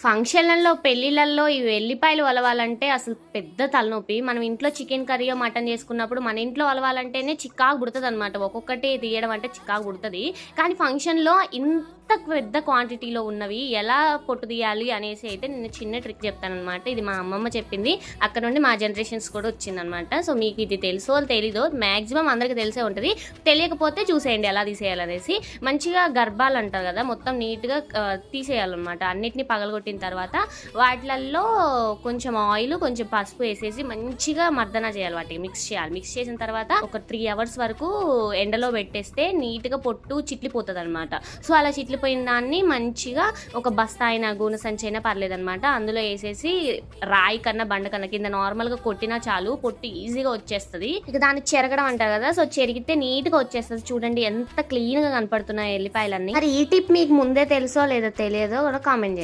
ఫంక్షన్లలో పెళ్ళిళ్ళల్లో ఈ వెల్లిపాయలు ఒలవాలంటే అసలు పెద్ద తలనొప్పి. మనం ఇంట్లో చికెన్ కర్రీయో మటన్ చేసుకున్నప్పుడు మన ఇంట్లో ఒలవాలంటేనే చికాకు పుడుతుంది అనమాట. ఒక్కొక్కటి తీయడం అంటే చికాకు పుడుతుంది. కానీ ఫంక్షన్లో ఇంత పెద్ద క్వాంటిటీలో ఉన్నవి ఎలా పొట్టు తీయాలి అనేసి అయితే నేను చిన్న ట్రిక్ చెప్తాను అనమాట. ఇది మా అమ్మమ్మ చెప్పింది, అక్కడ నుండి మా జనరేషన్స్ కూడా వచ్చిందనమాట. సో మీకు ఇది తెలుసో తెలీదో మ్యాక్సిమం అందరికీ తెలిసే ఉంటుంది. తెలియకపోతే చూసేయండి ఎలా తీసేయాలనేసి. మంచిగా గర్భాలు అంటారు కదా, మొత్తం నీట్గా తీసేయాలన్నమాట. అన్నిటిని పగలగొట్టిన తర్వాత వాటిలలో కొంచెం ఆయిల్ కొంచెం పసుపు వేసేసి మంచిగా మర్దన చేయాలి, వాటికి మిక్స్ చేయాలి. మిక్స్ చేసిన తర్వాత ఒక 3 hours వరకు ఎండలో పెట్టేస్తే నీట్గా పొట్టు చిట్లిపోతుంది అనమాట. సో అలా చిట్లిపోయిన దాన్ని మంచిగా ఒక బస్తా అయినా గూనె సంచి అయినా పర్లేదనమాట, అందులో వేసేసి రాయి కన్నా బండ కన్నా కింద నార్మల్గా కొట్టినా చాలు, పొట్టు ఈజీగా వచ్చేస్తుంది. ఇక దాన్ని చెరగడం అంటారు కదా, సో చెరిగితే నీట్గా వచ్చేస్తుంది. చూడండి ఎంత క్లీన్గా కనపడుతున్నాయి ఎల్లిపాయలన్నీ. మరి ఈ టిప్ మీకు ముందే తెలుసో లేదో తెలియదో కూడా కామెంట్ చేయండి.